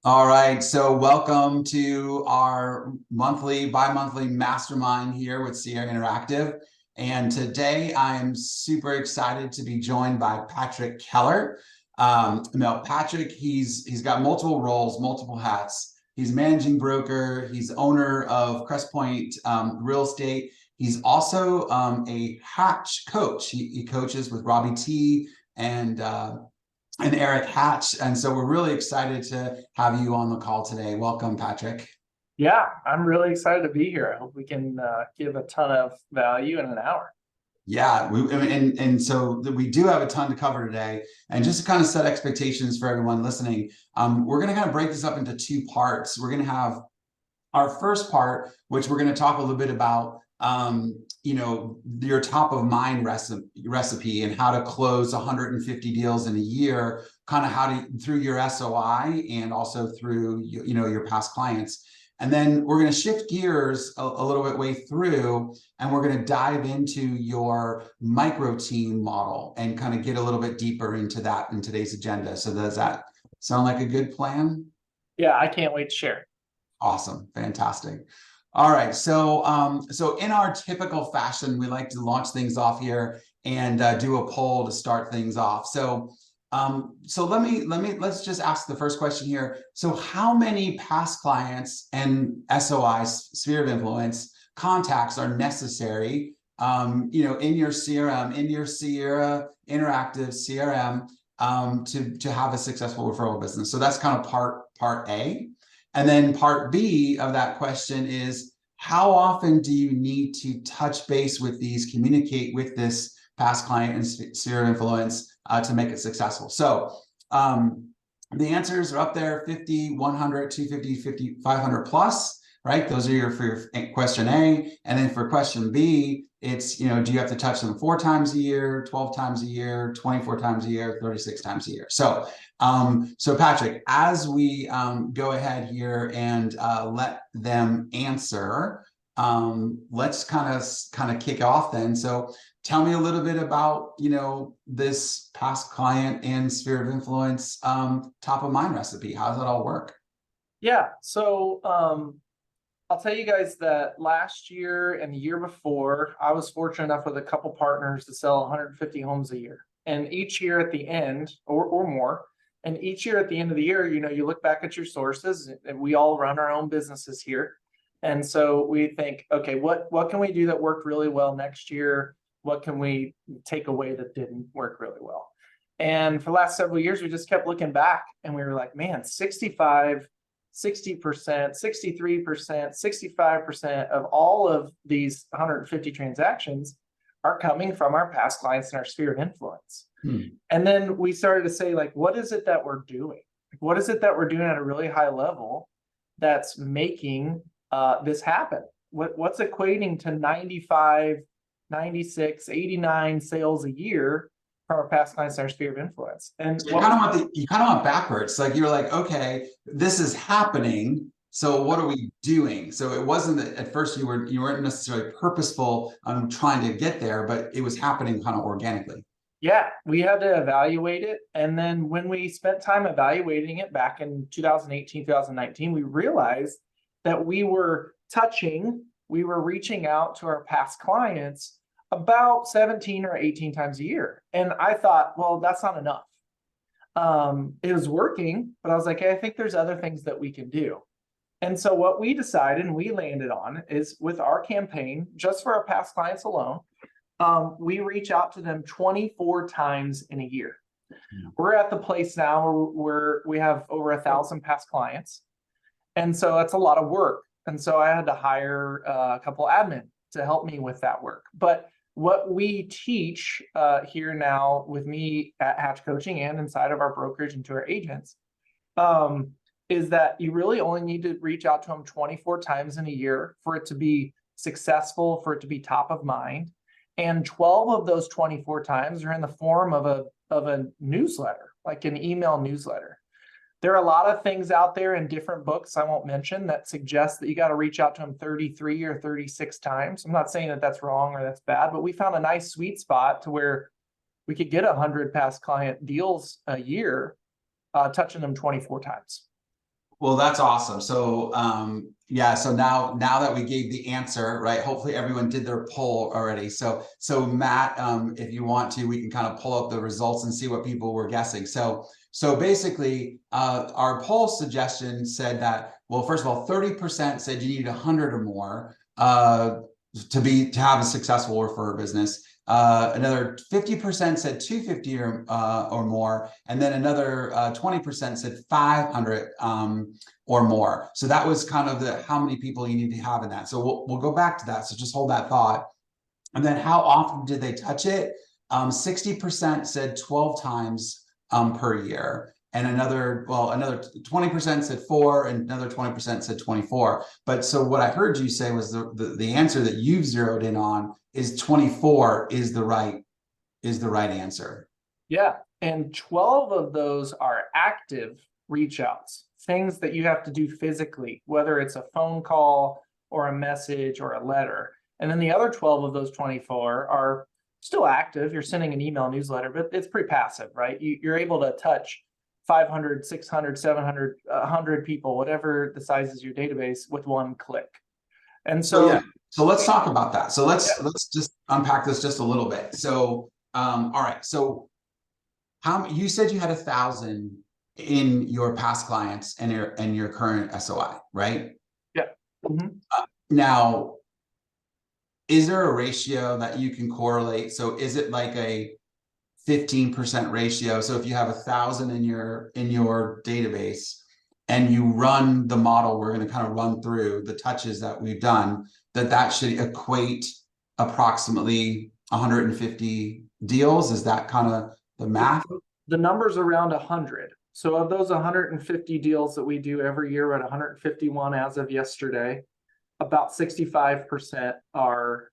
All right, so welcome to our bi-monthly mastermind here with Sierra Interactive. And today I'm super excited to be joined by Patrick Keller. Patrick, he's got multiple roles, multiple hats. He's managing broker. He's owner of CrestPoint Real Estate. He's also a Hatch coach. He coaches with Robbie T and Eric Hatch. And so we're really excited to have you on the call today. Welcome, Patrick. Yeah, I'm really excited to be here. I hope we can give a ton of value in an hour. Yeah, so we do have a ton to cover today. And just to kind of set expectations for everyone listening, we're going to kind of break this up into two parts. We're going to have our first part, which we're going to talk a little bit about, your top of mind recipe and how to close 150 deals in a year, kind of how to through your SOI and also through your past clients. And then we're going to shift gears a little bit way through, and we're going to dive into your micro team model and kind of get a little bit deeper into that in today's agenda. So does that sound like a good plan? Yeah, I can't wait to share. Awesome. Fantastic. All right. So in our typical fashion, we like to launch things off here and do a poll to start things off. Let's just ask the first question here. So how many past clients and SOIs, sphere of influence contacts are necessary, in your CRM, in your Sierra Interactive CRM, to have a successful referral business? So that's kind of part A. And then part B of that question is, how often do you need to touch base with these, communicate with this past client and sphere of influence to make it successful? So the answers are up there: 50, 100, 250, 50, 500 plus, right? Those are for your question A. And then for question B, it's, do you have to touch them 4 times a year, 12 times a year, 24 times a year, 36 times a year? So Patrick, as we go ahead here and let them answer, let's kind of kick off then. So tell me a little bit about, this past client and sphere of influence top of mind recipe. How does that all work? Yeah, so I'll tell you guys that last year and the year before, I was fortunate enough with a couple partners to sell 150 homes a year. And each year at the end, or more, and each year at the end of the year, you look back at your sources, and we all run our own businesses here. And so we think, okay, what can we do that worked really well next year? What can we take away that didn't work really well? And for the last several years, we just kept looking back, and we were like, man, 65, 60%, 63%, 65% of all of these 150 transactions are coming from our past clients and our sphere of influence. And then we started to say, like, what is it that we're doing? What is it that we're doing at a really high level that's making this happen? What's equating to 95, 96, 89 sales a year from our past clients and our sphere of influence? And you kind of want backwards. Like, you're like, okay, this is happening, so what are we doing? So it wasn't that at first you weren't necessarily purposeful on trying to get there, but it was happening kind of organically. Yeah, we had to evaluate it. And then when we spent time evaluating it back in 2018, 2019, we realized that we were reaching out to our past clients about 17 or 18 times a year. And I thought, well, that's not enough. It was working, but I was like, hey, I think there's other things that we can do. And so what we decided and we landed on is, with our campaign, just for our past clients alone, we reach out to them 24 times in a year. We're at the place now where we have over 1,000 past clients. And so that's a lot of work. And so I had to hire a couple admin to help me with that work. But what we teach here now with me at Hatch Coaching and inside of our brokerage and to our agents is that you really only need to reach out to them 24 times in a year for it to be successful, for it to be top of mind. And 12 of those 24 times are in the form of a newsletter, like an email newsletter. There are a lot of things out there in different books I won't mention that suggest that you got to reach out to them 33 or 36 times. I'm not saying that that's wrong or that's bad, but we found a nice sweet spot to where we could get 100 past client deals a year, touching them 24 times. Well, that's awesome. So, yeah, so now that we gave the answer, right, hopefully everyone did their poll already. So Matt, if you want to, we can kind of pull up the results and see what people were guessing. So basically, our poll suggestion said that, well, first of all, 30% said you need 100 or more to have a successful referrer business. Another 50% said 250 or more, and then another 20% said 500 or more. So that was kind of the how many people you need to have in that. So we'll go back to that. So just hold that thought. And then how often did they touch it? 60% said 12 times per year. And another 20% said 4, and another 20% said 24. But so what I heard you say was the answer that you've zeroed in on is 24 is the right answer. Yeah. And 12 of those are active reach outs, things that you have to do physically, whether it's a phone call or a message or a letter. And then the other 12 of those 24 are still active. You're sending an email newsletter, but it's pretty passive, right? You're able to touch 500, 600, 700, 100 people, whatever the size is your database, with one click. And so So let's talk about that. So let's just unpack this just a little bit. So all right. So you said you had 1,000 in your past clients and your current SOI, right? Yeah. Mm-hmm. Now, is there a ratio that you can correlate? So is it like a 15% ratio? So if you have 1,000 in your database and you run the model, we're going to kind of run through the touches that we've done, that should equate approximately 150 deals. Is that kind of the math? The number's around 100. So of those 150 deals that we do every year, we're at 151 as of yesterday. About 65% are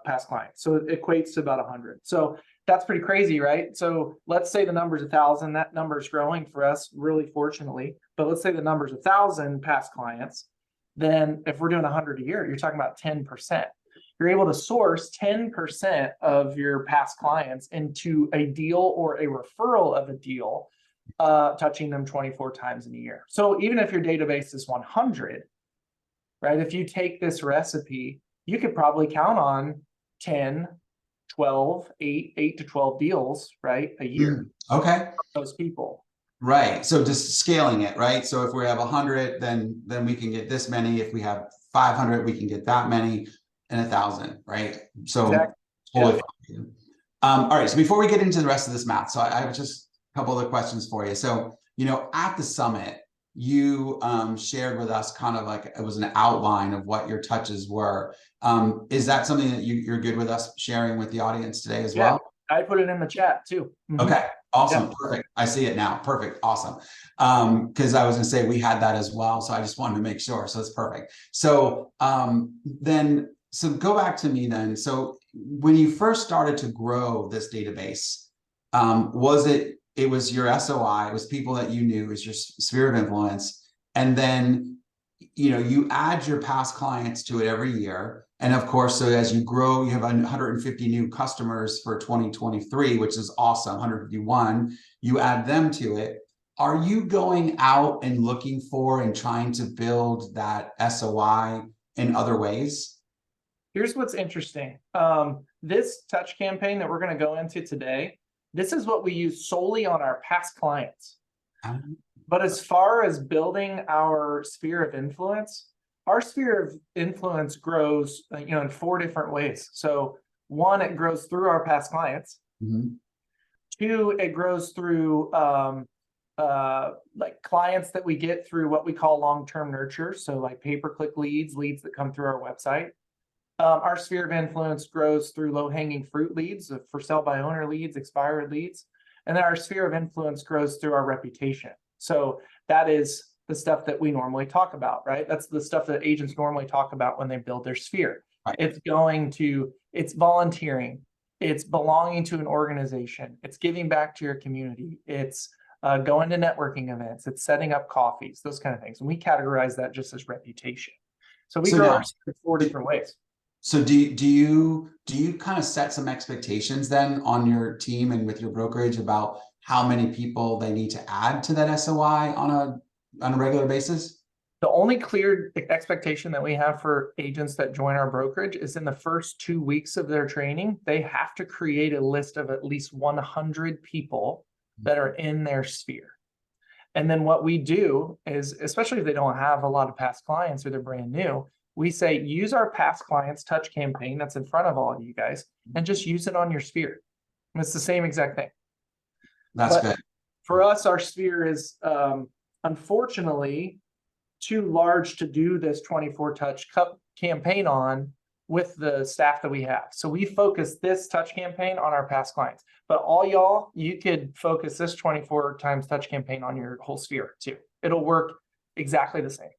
past clients. So it equates to about 100. So that's pretty crazy, right? So let's say the number's 1,000. That number's growing for us, really fortunately. But let's say the number's 1,000 past clients. Then if we're doing 100 a year, you're talking about 10%. You're able to source 10% of your past clients into a deal or a referral of a deal, touching them 24 times in a year. So even if your database is 100, right? If you take this recipe, you could probably count on 10, 12, 8 to 12 deals, right? A year. Okay. Those people. Right. So just scaling it, right? So if we have 100, then we can get this many. If we have 500, we can get that many, and 1,000, right? So exactly. Totally fine. All right. So before we get into the rest of this math, so I have just a couple other questions for you. So, at the summit, you shared with us kind of like it was an outline of what your touches were. Is that something that you're good with us sharing with the audience today as well? I put it in the chat too. Mm-hmm. Okay, awesome, perfect. I see it now. Perfect, awesome. Because I was gonna say we had that as well, so I just wanted to make sure. So it's perfect. So so go back to me then. So when you first started to grow this database, it was your SOI, it was people that you knew, it was your sphere of influence, and then you add your past clients to it every year. And of course, so as you grow, you have 150 new customers for 2023, which is awesome, 151. You add them to it. Are you going out and looking for and trying to build that SOI in other ways? Here's what's interesting. This touch campaign that we're going to go into today, this is what we use solely on our past clients. But as far as building our sphere of influence, our sphere of influence grows, in 4 different ways. So 1, it grows through our past clients. Mm-hmm. 2, it grows through like clients that we get through what we call long-term nurture. So like pay-per-click leads that come through our website. Our sphere of influence grows through low-hanging fruit leads, for sale by owner leads, expired leads. And then our sphere of influence grows through our reputation. So that is the stuff that we normally talk about, right? That's the stuff that agents normally talk about when they build their sphere. Right. It's volunteering, it's belonging to an organization, it's giving back to your community, it's going to networking events, it's setting up coffees, those kind of things. And we categorize that just as reputation. So we grow our sphere 4 different ways. So do you kind of set some expectations then on your team and with your brokerage about how many people they need to add to that SOI on a on a regular basis? The only clear expectation that we have for agents that join our brokerage is in the first 2 weeks of their training, they have to create a list of at least 100 people that are in their sphere. And then what we do is, especially if they don't have a lot of past clients or they're brand new, we say, use our past clients touch campaign that's in front of all of you guys and just use it on your sphere. And it's the same exact thing. That's But good. for us, our sphere is unfortunately too large to do this 24 touch cup campaign on with the staff that we have. So we focus this touch campaign on our past clients, but all y'all, you could focus this 24 times touch campaign on your whole sphere too. It'll work exactly the same.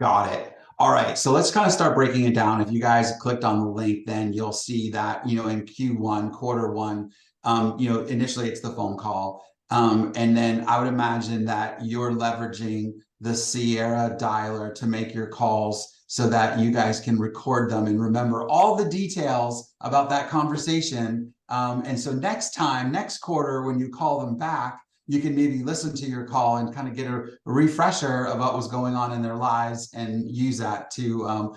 Got it. All right. So let's kind of start breaking it down. If you guys clicked on the link, then you'll see that, in Q1, quarter one, initially it's the phone call. And then I would imagine that you're leveraging the Sierra dialer to make your calls so that you guys can record them and remember all the details about that conversation. And so next quarter, when you call them back, you can maybe listen to your call and kind of get a refresher of what was going on in their lives and use that to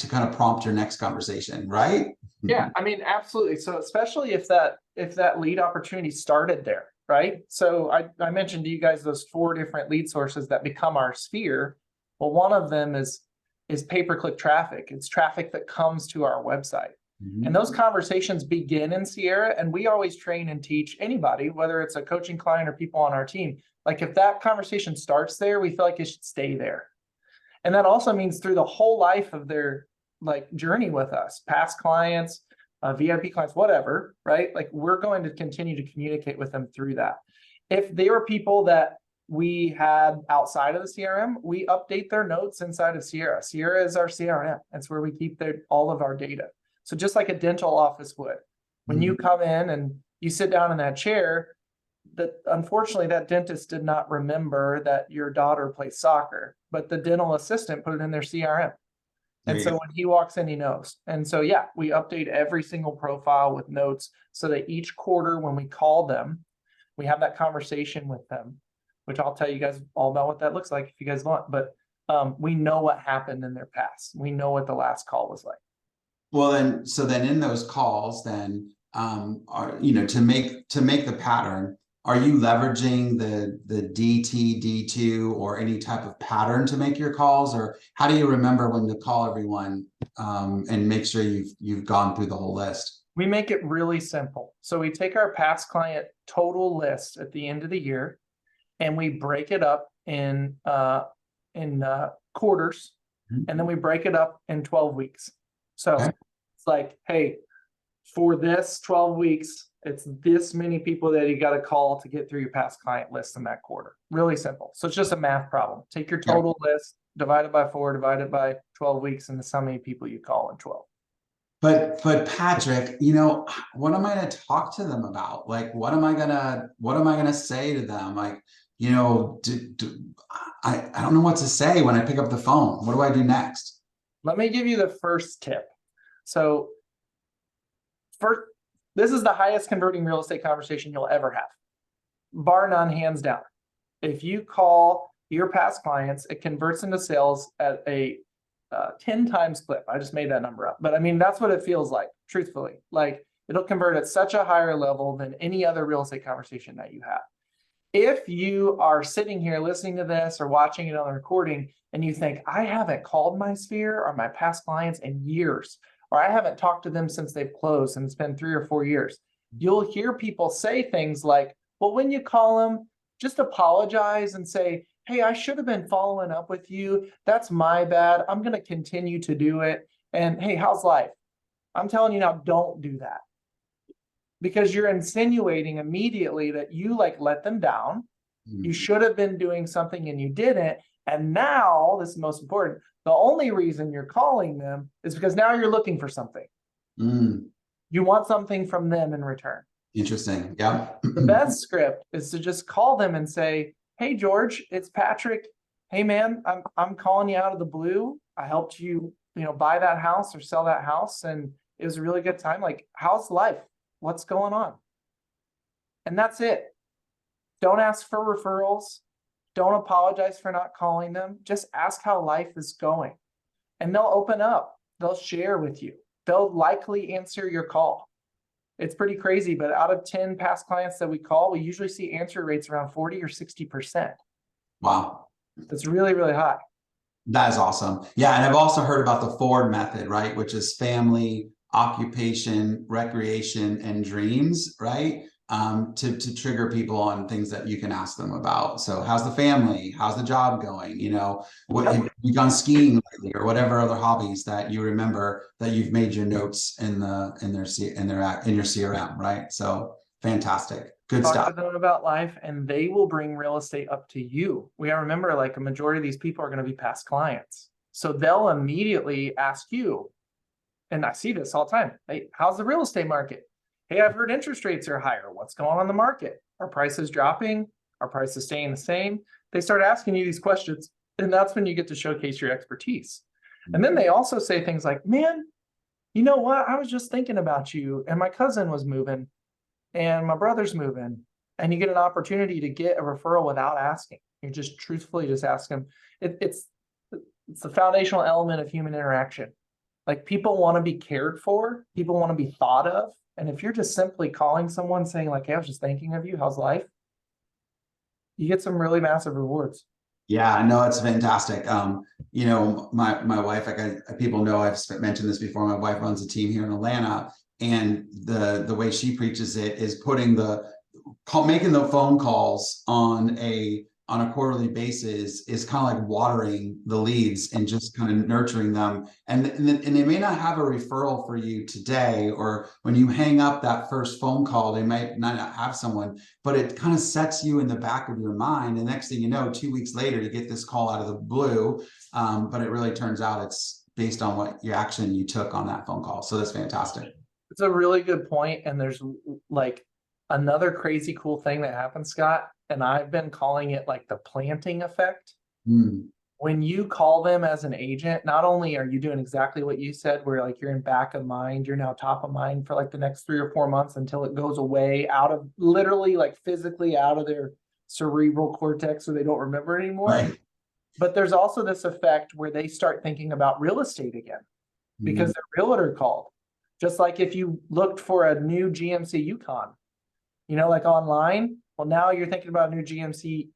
kind of prompt your next conversation, right? Yeah, I mean, absolutely. So especially if that lead opportunity started there, right? So I mentioned to you guys those 4 different lead sources that become our sphere. Well, one of them is pay-per-click traffic. It's traffic that comes to our website. And those conversations begin in Sierra, and we always train and teach anybody, whether it's a coaching client or people on our team. Like if that conversation starts there, we feel like it should stay there. And that also means through the whole life of their journey with us, past clients, VIP clients, whatever, right? Like we're going to continue to communicate with them through that. If they were people that we had outside of the CRM, we update their notes inside of Sierra. Sierra is our CRM. That's where we keep all of our data. So just like a dental office would, when you come in and you sit down in that chair, unfortunately that dentist did not remember that your daughter plays soccer, but the dental assistant put it in their CRM. And so when he walks in, he knows. And so, yeah, we update every single profile with notes so that each quarter when we call them, we have that conversation with them, which I'll tell you guys all about what that looks like if you guys want. But we know what happened in their past. We know what the last call was like. Well, then in those calls, then to make the pattern, are you leveraging the DT, D2 or any type of pattern to make your calls, or how do you remember when to call everyone and make sure you've gone through the whole list? We make it really simple. So we take our past client total list at the end of the year, and we break it up in quarters, and then we break it up in 12 weeks. So it's like, hey, for this 12 weeks, it's this many people that you got to call to get through your past client list in that quarter. Really simple. So it's just a math problem. Take your total list, divide it by 4, divide it by 12 weeks, and that's how many people you call in 12. But Patrick, what am I going to talk to them about? Like, what am I gonna say to them? Like, I don't know what to say when I pick up the phone. What do I do next? Let me give you the first tip. So first, this is the highest converting real estate conversation you'll ever have, bar none, hands down. If you call your past clients, it converts into sales at a 10 times clip. I just made that number up, but I mean, that's what it feels like, truthfully. Like it'll convert at such a higher level than any other real estate conversation that you have. If you are sitting here listening to this or watching it on the recording and you think, I haven't called my sphere or my past clients in years, or I haven't talked to them since they've closed and it's been 3 or 4 years, you'll hear people say things like, well, when you call them, just apologize and say, hey, I should have been following up with you. That's my bad. I'm going to continue to do it. And hey, how's life? I'm telling you now, don't do that. Because you're insinuating immediately that you let them down. You should have been doing something and you didn't. And now, this is most important, the only reason you're calling them is because now you're looking for something. You want something from them in return. Interesting. Yeah. The best script is to just call them and say, hey, George, it's Patrick. Hey, man, I'm calling you out of the blue. I helped you, buy that house or sell that house. And it was a really good time. Like, how's life? What's going on? And that's it. Don't ask for referrals. Don't apologize for not calling them. Just ask how life is going. And they'll open up. They'll share with you. They'll likely answer your call. It's pretty crazy, but out of 10 past clients that we call, we usually see answer rates around 40 or 60%. Wow. That's really, really high. That is awesome. Yeah. And I've also heard about the Ford method, right? Which is family, occupation, recreation, and dreams, right? To trigger people on things that you can ask them about. So how's the family? How's the job going? You know, what have you gone skiing lately, or whatever other hobbies that you remember that you've made your notes in your CRM, right? So fantastic. Good Talk stuff. to them about life, and they will bring real estate up to you. We gotta remember, like, a majority of these people are going to be past clients. So they'll immediately ask you, and I see this all the time. Hey, how's the real estate market? Hey, I've heard interest rates are higher. What's going on in the market? Are prices dropping? Are prices staying the same? They start asking you these questions, and that's when you get to showcase your expertise. And then they also say things like, man, you know what? I was just thinking about you, and my cousin was moving, and my brother's moving. And you get an opportunity to get a referral without asking. You just truthfully just ask them. It's the foundational element of human interaction. Like, people want to be cared for, people want to be thought of. And if you're just simply calling someone saying like, hey, I was just thinking of you, how's life? You get some really massive rewards. Yeah, no, it's fantastic. You know, my wife, like people know I've mentioned this before. My wife runs a team here in Atlanta, and the way she preaches it is making the phone calls on a quarterly basis is kind of like watering the leads and just kind of nurturing them. And they may not have a referral for you today, or when you hang up that first phone call, they might not have someone, but it kind of sets you in the back of your mind. And next thing you know, 2 weeks later, you get this call out of the blue. But it really turns out it's based on what your action you took on that phone call. So that's fantastic. It's a really good point. And there's like another crazy cool thing that happens, Scott, and I've been calling it like the planting effect. When you call them as an agent, not only are you doing exactly what you said, where like you're in back of mind, you're now top of mind for like the next 3 or 4 months until it goes away out of, literally, like physically out of their cerebral cortex, so they don't remember anymore. Right. But there's also this effect where they start thinking about real estate again because their realtor called. Just like if you looked for a new GMC Yukon, you know, like online, well, now you're thinking about a new GMC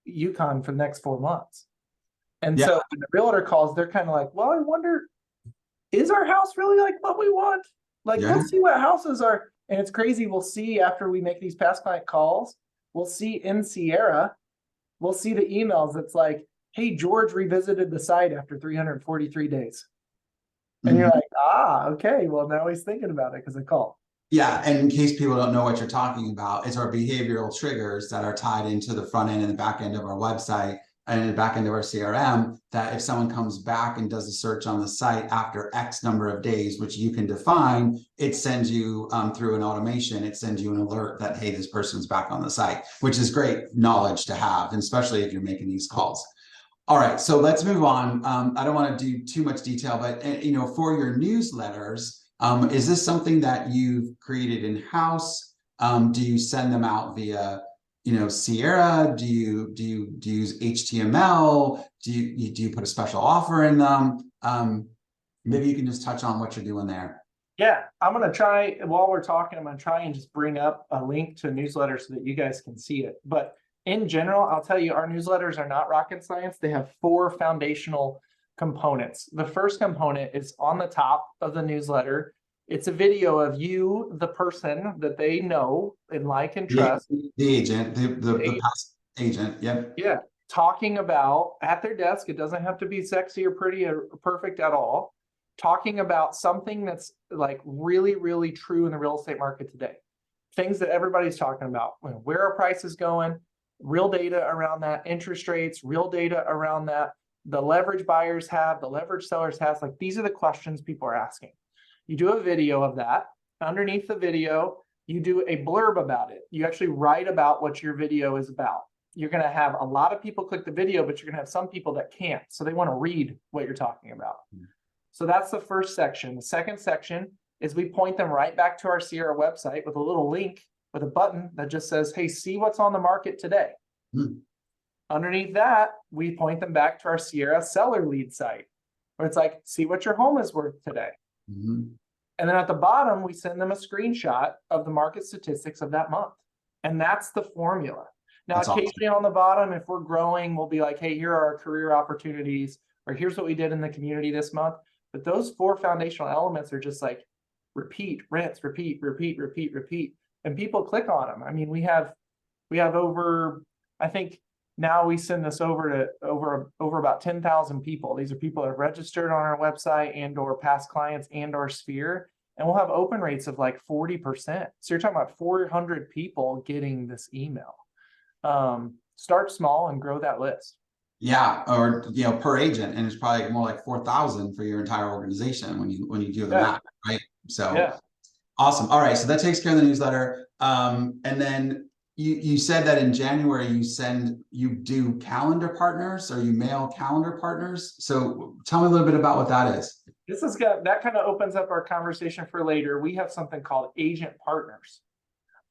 Yukon for the next 4 months. And so when the realtor calls, they're kind of like, well, I wonder, is our house really like what we want? Like, let's see what houses are. And it's crazy. We'll see after we make these past client calls, we'll see in Sierra, we'll see the emails that's like, hey, George revisited the site after 343 days. And you're like, okay, well, now he's thinking about it because I called. Yeah, and in case people don't know what you're talking about, it's our behavioral triggers that are tied into the front end and the back end of our website and the back end of our CRM, that if someone comes back and does a search on the site after X number of days, which you can define, it sends you through an automation, it sends you an alert that, hey, this person's back on the site, which is great knowledge to have, and especially if you're making these calls. All right, so let's move on. I don't want to do too much detail, but you know, for your newsletters, is this something that you've created in-house? Do you send them out via, you know, Sierra? Do you use HTML? Do you put a special offer in them? Maybe you can just touch on what you're doing there. Yeah, I'm going to try, while we're talking, I'm going to try and just bring up a link to a newsletter so that you guys can see it. But in general, I'll tell you, our newsletters are not rocket science. They have 4 foundational components. The first component is on the top of the newsletter. It's a video of you, the person that they know and like and trust. The agent, the past agent. Yep. Yeah. Talking about at their desk. It doesn't have to be sexy or pretty or perfect at all. Talking about something that's like really, really true in the real estate market today. Things that everybody's talking about. Where are prices going? Real data around that, interest rates, real data around that, the leverage buyers have, the leverage sellers have. Like, these are the questions people are asking. You do a video of that. Underneath the video, you do a blurb about it. You actually write about what your video is about. You're going to have a lot of people click the video, but you're going to have some people that can't. So they want to read what you're talking about. So that's the first section. The second section is we point them right back to our Sierra website with a little link with a button that just says, hey, see what's on the market today. Underneath that, we point them back to our Sierra seller lead site, where it's like, see what your home is worth today. Mhm. And then at the bottom, we send them a screenshot of the market statistics of that month. And that's the formula. Now, That's awesome. occasionally on the bottom, if we're growing, we'll be like, hey, here are our career opportunities, or here's what we did in the community this month. But those 4 foundational elements are just like repeat, rinse, repeat, repeat, repeat, repeat. And people click on them. I mean, we have over, I think now we send this over to over about 10,000 people. These are people that have registered on our website and or past clients and or Sphere. And we'll have open rates of like 40%. So you're talking about 400 people getting this email. Start small and grow that list. Yeah, or per agent, and it's probably more like 4,000 for your entire organization when you do the math, right? So yeah. Awesome. All right, so that takes care of the newsletter. And then you said that in January you do calendar partners, or you mail calendar partners. So tell me a little bit about what that is. That kind of opens up our conversation for later. We have something called agent partners.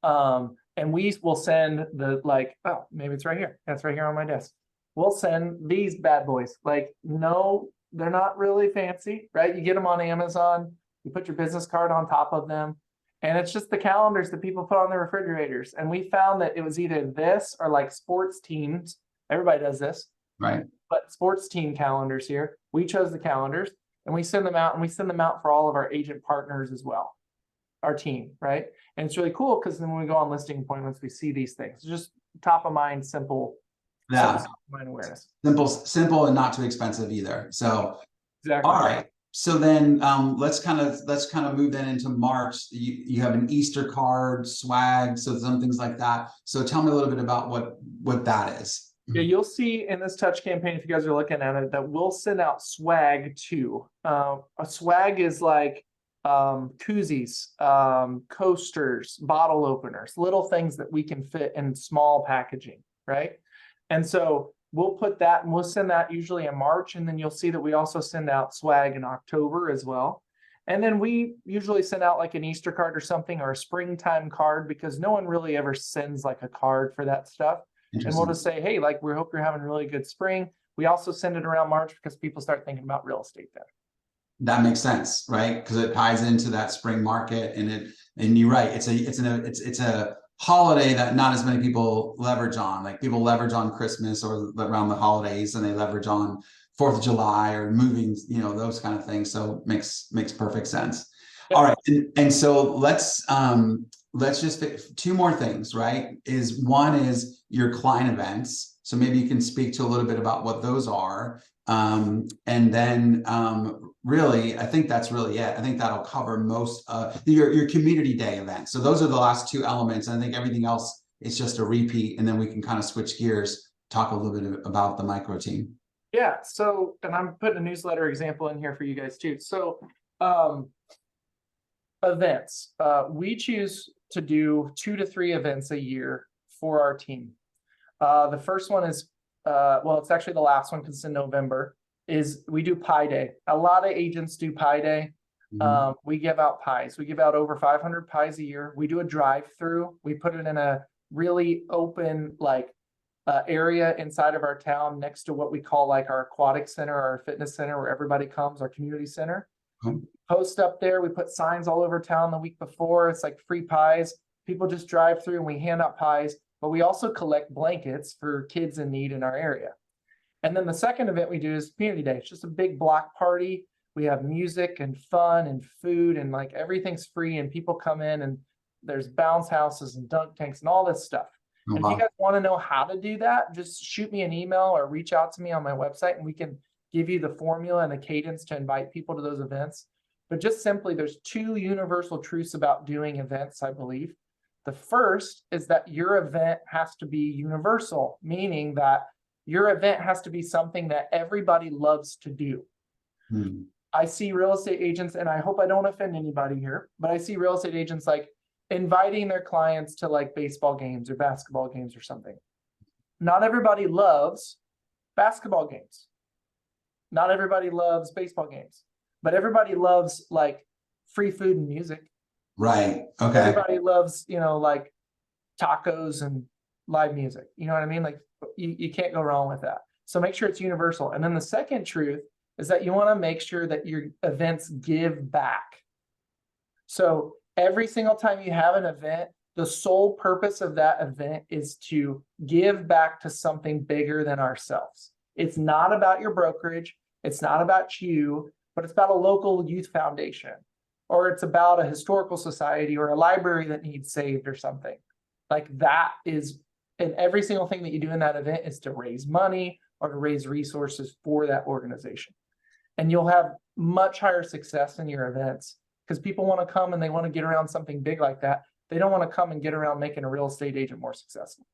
And we will send maybe it's right here. That's right here on my desk. We'll send these bad boys. Like, no, they're not really fancy, right? You get them on Amazon, you put your business card on top of them, and it's just the calendars that people put on their refrigerators. And we found that it was either this or like sports teams. Everybody does this. Right. But sports team calendars here. We chose the calendars and we send them out, and we send them out for all of our agent partners as well. Our team, right? And it's really cool because then when we go on listing appointments, we see these things. Just top of mind, simple. Yeah. Top of mind awareness. Simple and not too expensive either. So exactly. All right. So then let's kind of move then into March. You have an Easter card, swag, so some things like that. So tell me a little bit about what that is. Yeah, you'll see in this touch campaign, if you guys are looking at it, that we'll send out swag too. A swag is like koozies, coasters, bottle openers, little things that we can fit in small packaging, right? And so we'll put that, and we'll send that usually in March, and then you'll see that we also send out swag in October as well. And then we usually send out like an Easter card or something, or a springtime card, because no one really ever sends like a card for that stuff. And we'll just say, hey, like, we hope you're having a really good spring. We also send it around March because people start thinking about real estate then. That makes sense, right? Because it ties into that spring market, and you're right. It's a holiday that not as many people leverage on. Like, people leverage on Christmas or around the holidays, and they leverage on 4th of July or moving, those kind of things. So makes perfect sense. All right, and so let's just pick 2 more things, right? One is your client events. So maybe you can speak to a little bit about what those are. And then really, I think that's really it. I think that'll cover most your community day event. So those are the last 2 elements. And I think everything else is just a repeat. And then we can kind of switch gears, talk a little bit about the micro team. Yeah. So, and I'm putting a newsletter example in here for you guys too. So events. We choose to do 2 to 3 events a year for our team. The first one is, it's actually the last one because it's in November, is we do Pie Day. A lot of agents do Pie Day. Mm-hmm. We give out pies. We give out over 500 pies a year. We do a drive-through. We put it in a really open, area inside of our town next to what we call like our aquatic center, our fitness center, where everybody comes, our community center. Mm-hmm. Post up there. We put signs all over town the week before. It's like free pies. People just drive through and we hand out pies, but we also collect blankets for kids in need in our area. And then the second event we do is Community Day. It's just a big block party. We have music and fun and food, and like everything's free, and people come in, and there's bounce houses and dunk tanks and all this stuff. And if you guys want to know how to do that, just shoot me an email or reach out to me on my website, and we can give you the formula and the cadence to invite people to those events. But just simply, there's 2 universal truths about doing events, I believe. The first is that your event has to be universal, meaning that your event has to be something that everybody loves to do. Hmm. I see real estate agents, and I hope I don't offend anybody here, but I see real estate agents like inviting their clients to like baseball games or basketball games or something. Not everybody loves basketball games. Not everybody loves baseball games, but everybody loves like free food and music. Right. Okay. Everybody loves, like tacos and live music. You know what I mean? Like you can't go wrong with that. So make sure it's universal. And then the second truth is that you want to make sure that your events give back. So every single time you have an event, the sole purpose of that event is to give back to something bigger than ourselves. It's not about your brokerage. It's not about you, but it's about a local youth foundation, or it's about a historical society or a library that needs saved or something. Like that is, and every single thing that you do in that event is to raise money or to raise resources for that organization. And you'll have much higher success in your events because people want to come and they want to get around something big like that. They don't want to come and get around making a real estate agent more successful.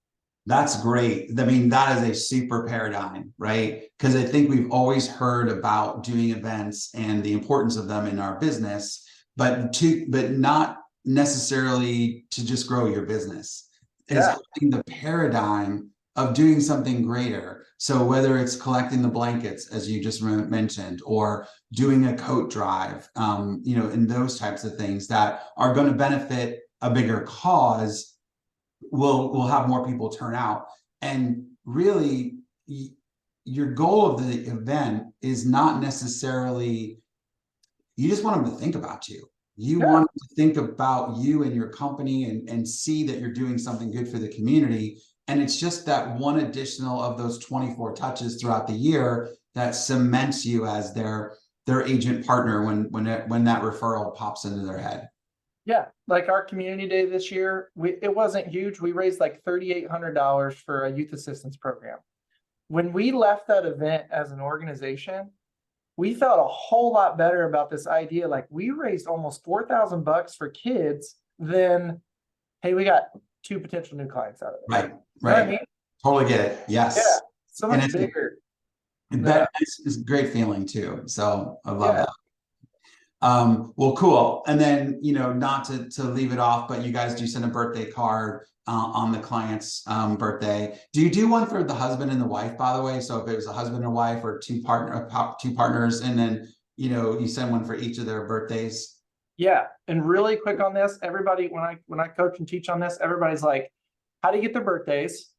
That's great. I mean, that is a super paradigm, right? Because I think we've always heard about doing events and the importance of them in our business, but not necessarily to just grow your business. Is having the paradigm of doing something greater. So whether it's collecting the blankets, as you just mentioned, or doing a coat drive, you know, and those types of things that are going to benefit a bigger cause, will have more people turn out. And really, your goal of the event is not necessarily, you just want them to think about you. You want to think about you and your company and see that you're doing something good for the community. And it's just that one additional of those 24 touches throughout the year that cements you as their agent partner when that referral pops into their head. Yeah, like our community day this year, it wasn't huge. We raised like $3,800 for a youth assistance program. When we left that event as an organization, we felt a whole lot better about this idea. Like we raised almost $4,000 for kids. Then, hey, we got 2 potential new clients out of it. Right. You know what I mean? Totally get it. Yes. Yeah, so much bigger. That is a great feeling too. So I love that. Well, cool. And then, you know, not to leave it off, but you guys do send a birthday card on the client's birthday. Do you do one for the husband and the wife, by the way? So if it was a husband and wife or two partners, and then, you know, you send one for each of their birthdays? Yeah. And really quick on this, everybody, when I coach and teach on this, everybody's like, how do you get their birthdays?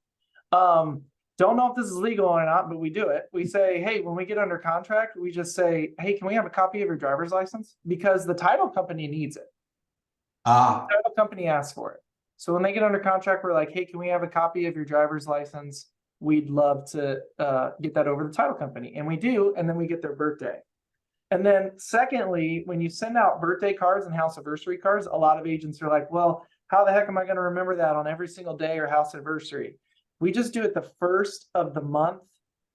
Don't know if this is legal or not, but we do it. We say, hey, when we get under contract, we just say, hey, can we have a copy of your driver's license? Because the title company needs it. The title company asks for it. So when they get under contract, we're like, hey, can we have a copy of your driver's license? We'd love to get that over to the title company. And we do, and then we get their birthday. And then secondly, when you send out birthday cards and house anniversary cards, a lot of agents are like, well, how the heck am I going to remember that on every single day or house anniversary? We just do it the first of the month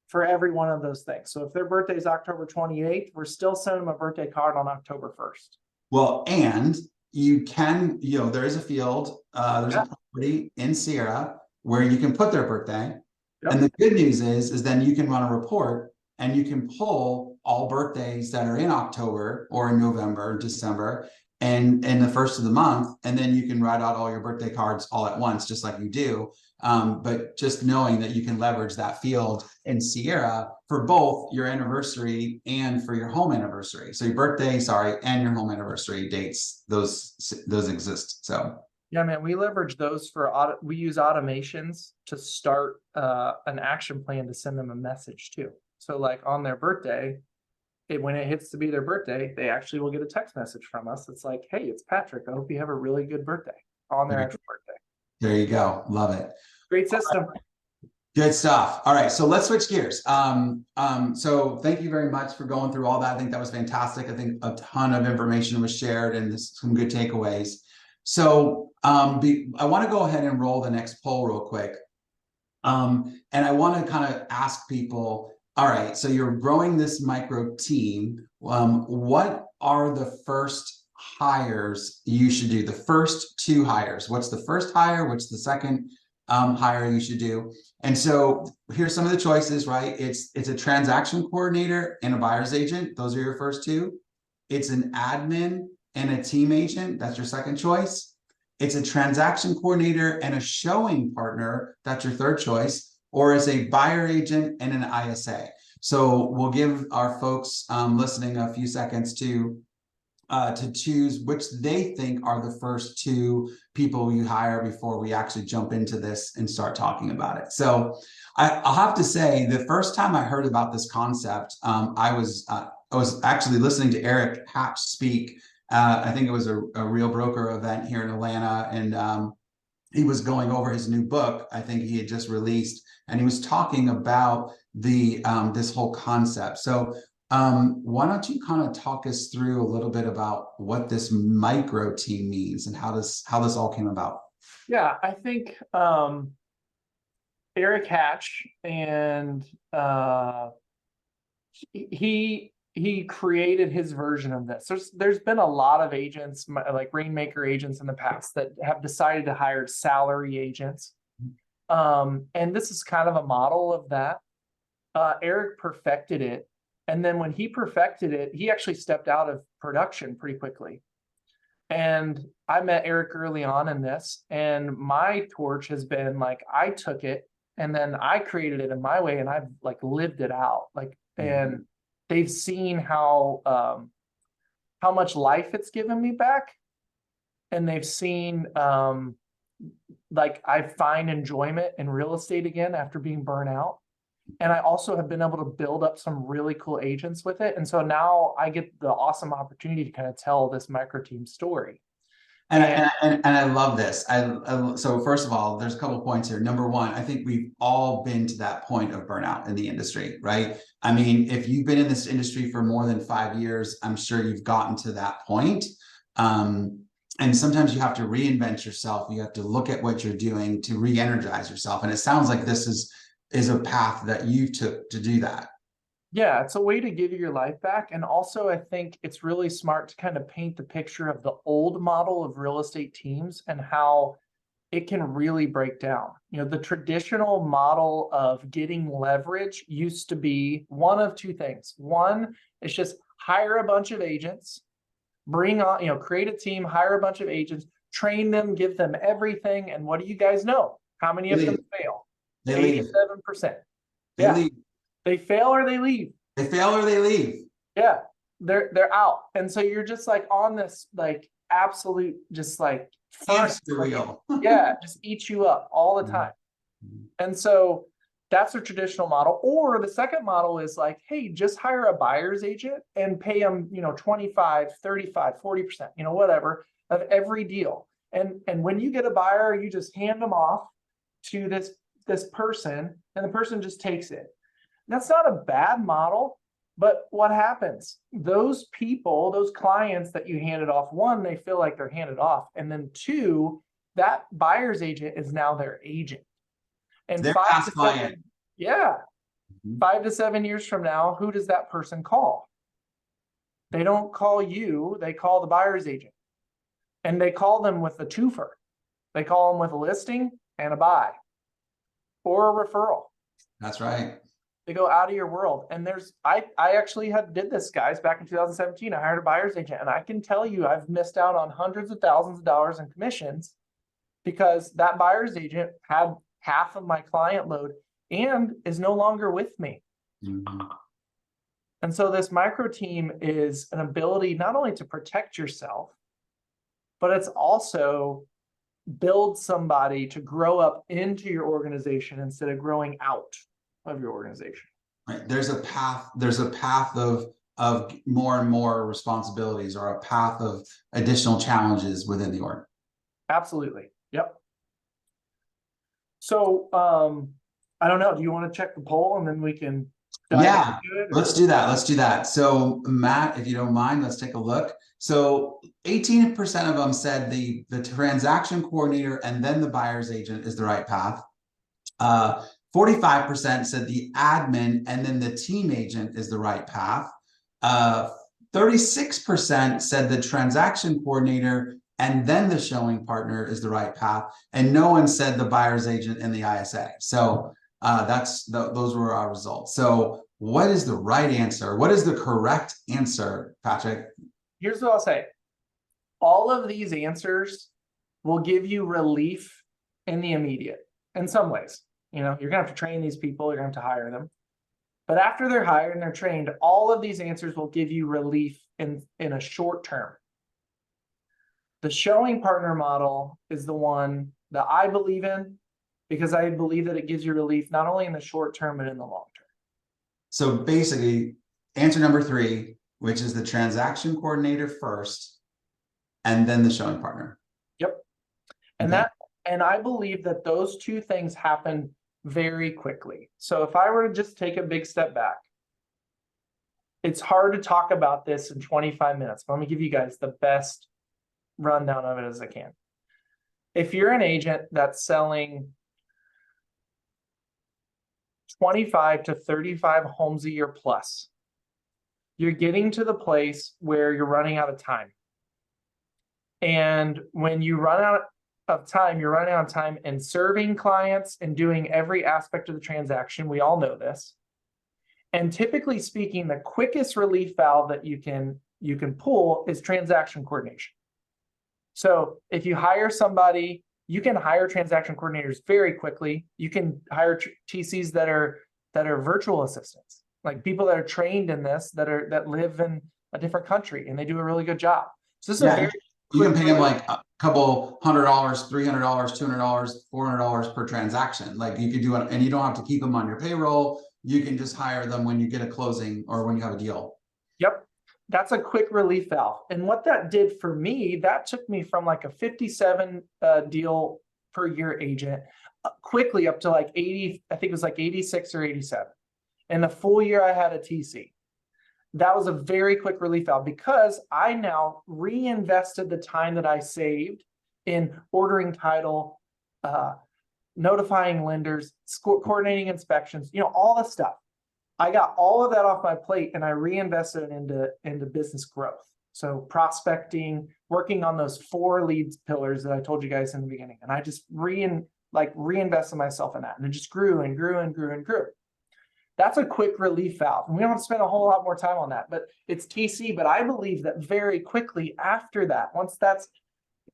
for every one of those things. So if their birthday is October 28th, we're still sending them a birthday card on October 1st. Well, and you can, you know, there is a field, there's a property in Sierra where you can put their birthday. And the good news is then you can run a report and you can pull all birthdays that are in October or in November, December, and in the first of the month, and then you can write out all your birthday cards all at once, just like you do. But just knowing that you can leverage that field in Sierra for both your anniversary and for your home anniversary. So your birthday, and your home anniversary dates, those exist. So yeah, man, we leverage those for we use automations to start an action plan to send them a message too. So like on their birthday, when it hits to be their birthday, they actually will get a text message from us. It's like, hey, it's Patrick. I hope you have a really good birthday on their actual birthday. There you go. Love it. Great system. Good stuff. All right. So let's switch gears. So thank you very much for going through all that. I think that was fantastic. I think a ton of information was shared and some good takeaways. So I want to go ahead and roll the next poll real quick. And I want to kind of ask people, all right, so you're growing this micro team. What are the first hires you should do? The first 2 hires. What's the first hire? What's the second hire you should do? And so here's some of the choices, right? It's a transaction coordinator and a buyer's agent. Those are your first 2. It's an admin and a team agent. That's your second choice. It's a transaction coordinator and a showing partner. That's your third choice. Or as a buyer agent and an ISA. So we'll give our folks listening a few seconds to to choose which they think are the first two people you hire before we actually jump into this and start talking about it. So I'll have to say, the first time I heard about this concept, I was actually listening to Eric Hatch speak. I think it was a Real Broker event here in Atlanta, and he was going over his new book. I think he had just released, and he was talking about the this whole concept. So why don't you kind of talk us through a little bit about what this micro team means and how this all came about? Yeah, I think Eric Hatch, and he created his version of this. There's been a lot of agents, like Rainmaker agents in the past, that have decided to hire salary agents. And this is kind of a model of that. Eric perfected it. And then when he perfected it, he actually stepped out of production pretty quickly. And I met Eric early on in this, and my torch has been like, I took it and then I created it in my way, and I've like lived it out. Like, and they've seen how much life it's given me back. And they've seen like I find enjoyment in real estate again after being burnt out. And I also have been able to build up some really cool agents with it. And so now I get the awesome opportunity to kind of tell this micro team story. And I love this. So first of all, there's a couple of points here. Number one, I think we've all been to that point of burnout in the industry, right? I mean, if you've been in this industry for more than 5 years, I'm sure you've gotten to that point. And sometimes you have to reinvent yourself. You have to look at what you're doing to re-energize yourself. And it sounds like this is a path that you took to do that. Yeah, it's a way to give you your life back. And also, I think it's really smart to kind of paint the picture of the old model of real estate teams and how it can really break down. You know, the traditional model of getting leverage used to be one of two things. One is just hire a bunch of agents, bring on, create a team, hire a bunch of agents, train them, give them everything. And what do you guys know? How many of them fail? They leave. 87%. They leave. They fail or they leave. They fail or they leave. Yeah, they're out. And so you're just like on this like absolute just like hamster wheel. Yeah, just eat you up all the time. And so that's a traditional model. Or the second model is like, hey, just hire a buyer's agent and pay them, 25, 35, 40%, whatever, of every deal. And when you get a buyer, you just hand them off to this person, and the person just takes it. That's not a bad model, but what happens? Those people, those clients that you handed off, one, they feel like they're handed off. And then two, that buyer's agent is now their agent. And their 5 to 7, client. Yeah. 5 to 7 years from now, who does that person call? They don't call you, they call the buyer's agent. And they call them with a twofer. They call them with a listing and a buy or a referral. That's right. They go out of your world. And I actually did this, guys, back in 2017. I hired a buyer's agent, and I can tell you I've missed out on hundreds of thousands of dollars in commissions because that buyer's agent had half of my client load and is no longer with me. And so this micro team is an ability not only to protect yourself, but it's also build somebody to grow up into your organization instead of growing out of your organization. Right. There's a path of more and more responsibilities, or a path of additional challenges within the org. Absolutely. Yep. So I don't know. Do you want to check the poll and then we can dive into it? Let's do that. So Matt, if you don't mind, let's take a look. So 18% of them said the transaction coordinator and then the buyer's agent is the right path. 45% said the admin and then the team agent is the right path. 36% said the transaction coordinator and then the showing partner is the right path. And no one said the buyer's agent and the ISA. So those were our results. So what is the right answer? What is the correct answer, Patrick? Here's what I'll say. All of these answers will give you relief in the immediate in some ways. You're going to have to train these people. You're going to have to hire them. But after they're hired and they're trained, all of these answers will give you relief in a short term. The showing partner model is the one that I believe in, because I believe that it gives you relief not only in the short term, but in the long term. So basically, answer number 3, which is the transaction coordinator first, and then the showing partner. Yep. And Okay. and I believe that those two things happen very quickly. So if I were to just take a big step back, it's hard to talk about this in 25 minutes, but let me give you guys the best rundown of it as I can. If you're an agent that's selling 25 to 35 homes a year plus, you're getting to the place where you're running out of time. And when you run out of time, you're running out of time in serving clients and doing every aspect of the transaction. We all know this. And typically speaking, the quickest relief valve that you can pull is transaction coordination. So if you hire somebody, you can hire transaction coordinators very quickly. You can hire TCs that are virtual assistants, like people that are trained in this, that live in a different country, and they do a really good job. So this is a very you can pay them like a couple $100, $300, $200, $400 per transaction. Like you could do it, and you don't have to keep them on your payroll. You can just hire them when you get a closing or when you have a deal. Yep. That's a quick relief valve. And what that did for me, that took me from like a 57 deal per year agent quickly up to like 80, I think it was like 86 or 87. And the full year I had a TC. That was a very quick relief valve because I now reinvested the time that I saved in ordering title, notifying lenders, coordinating inspections, all the stuff. I got all of that off my plate and I reinvested it into business growth. So prospecting, working on those 4 leads pillars that I told you guys in the beginning. And I just reinvested myself in that. And it just grew and grew and grew and grew. That's a quick relief valve. And we don't have to spend a whole lot more time on that, but it's TC. But I believe that very quickly after that, once that's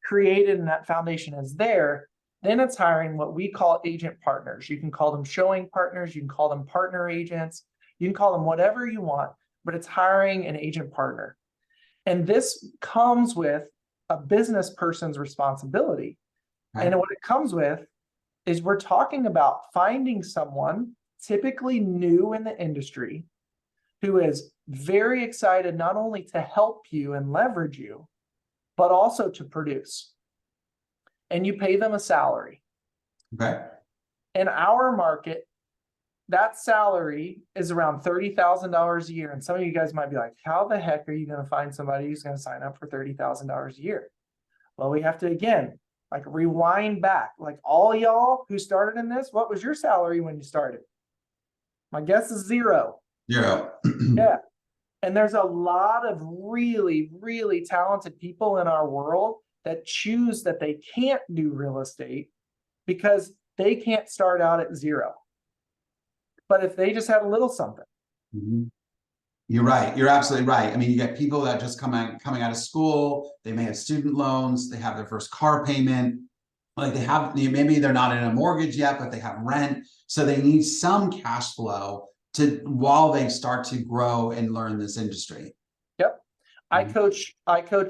created and that foundation is there, then it's hiring what we call agent partners. You can call them showing partners. You can call them partner agents. You can call them whatever you want, but it's hiring an agent partner. And this comes with a business person's responsibility. Right. And what it comes with is we're talking about finding someone typically new in the industry who is very excited not only to help you and leverage you, but also to produce. And you pay them a salary. Okay. In our market, that salary is around $30,000 a year. And some of you guys might be like, how the heck are you going to find somebody who's going to sign up for $30,000 a year? Well, we have to, again, like rewind back. Like all y'all who started in this, what was your salary when you started? My guess is 0. 0. Yeah. And there's a lot of really, really talented people in our world that choose that they can't do real estate because they can't start out at 0. But if they just had a little something. Mm-hmm. You're right. You're absolutely right. I mean, you get people that just coming out of school, they may have student loans, they have their first car payment, like they have, maybe they're not in a mortgage yet, but they have rent. So they need some cash flow while they start to grow and learn this industry. Yep. I coach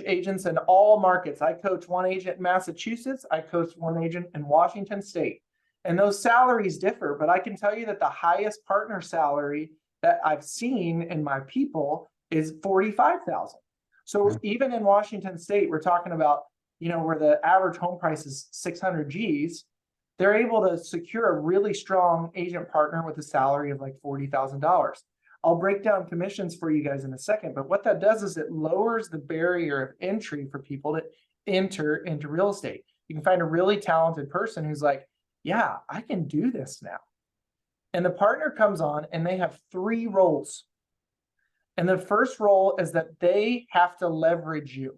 agents in all markets. I coach one agent in Massachusetts. I coach one agent in Washington State. And those salaries differ, but I can tell you that the highest partner salary that I've seen in my people is $45,000. So even in Washington State, we're talking about, where the average home price is 600 G's, they're able to secure a really strong agent partner with a salary of like $40,000. I'll break down commissions for you guys in a second, but what that does is it lowers the barrier of entry for people to enter into real estate. You can find a really talented person who's like, yeah, I can do this now. And the partner comes on and they have 3 roles. And the first role is that they have to leverage you.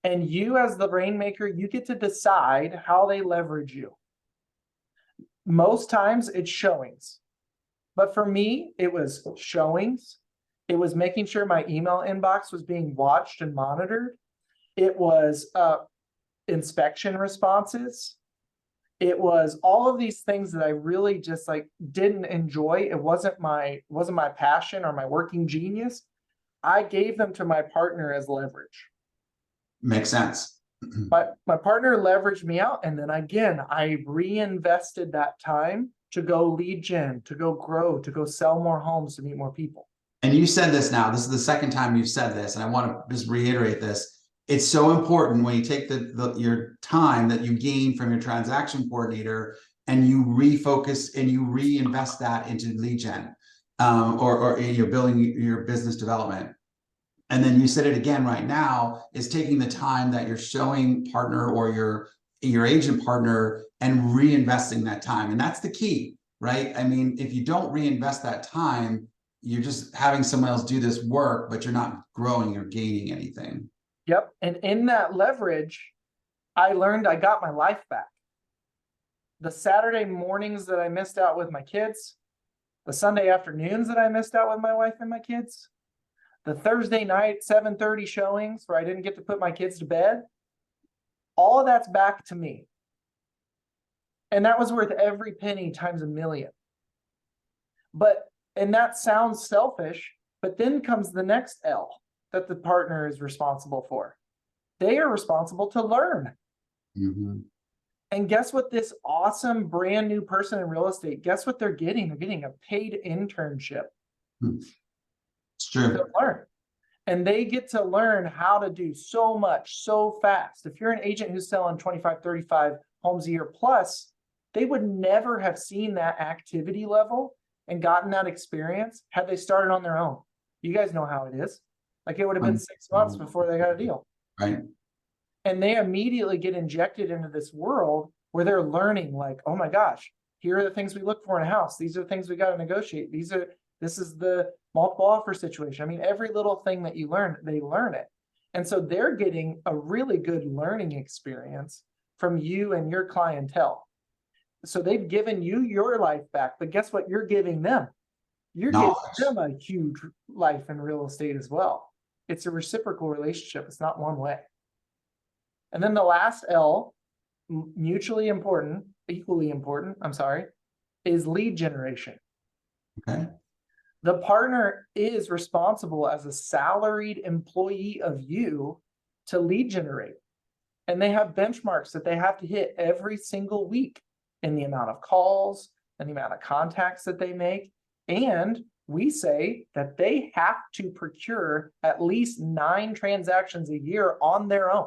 And you as the rainmaker, you get to decide how they leverage you. Most times it's showings. But for me, it was showings. It was making sure my email inbox was being watched and monitored. It was inspection responses. It was all of these things that I really just didn't enjoy. It wasn't my passion or my working genius. I gave them to my partner as leverage. Makes sense. My partner leveraged me out, and then again, I reinvested that time to go lead gen, to go grow, to go sell more homes, to meet more people. And you said this now, this is the second time you've said this, and I want to just reiterate this. It's so important when you take your time that you gain from your transaction coordinator and you refocus and you reinvest that into lead gen, or you're building your business development. And then you said it again right now, is taking the time that you're showing partner or your agent partner and reinvesting that time. And that's the key, right? I mean, if you don't reinvest that time, you're just having someone else do this work, but you're not growing or gaining anything. Yep. And in that leverage, I learned I got my life back. The Saturday mornings that I missed out with my kids, the Sunday afternoons that I missed out with my wife and my kids, the Thursday night 7:30 showings where I didn't get to put my kids to bed, all of that's back to me. And that was worth every penny times a million. And that sounds selfish, but then comes the next L that the partner is responsible for. They are responsible to learn. Mm-hmm. And guess what? This awesome brand new person in real estate, guess what they're getting? They're getting a paid internship. It's true. To learn. And they get to learn how to do so much so fast. If you're an agent who's selling 25, 35 homes a year plus, they would never have seen that activity level and gotten that experience had they started on their own. You guys know how it is. Like, it would have been 6 months before they got a deal. Right. And they immediately get injected into this world where they're learning, like, oh my gosh, here are the things we look for in a house. These are the things we got to negotiate. This is the multiple offer situation. I mean, every little thing that you learn, they learn it. And so they're getting a really good learning experience from you and your clientele. So they've given you your life back, but guess what? You're giving them. You're giving them a huge life in real estate as well. It's a reciprocal relationship. It's not one way. And then the last L, equally important, is lead generation. Okay. The partner is responsible as a salaried employee of you to lead generate. And they have benchmarks that they have to hit every single week in the amount of calls and the amount of contacts that they make. And we say that they have to procure at least 9 transactions a year on their own.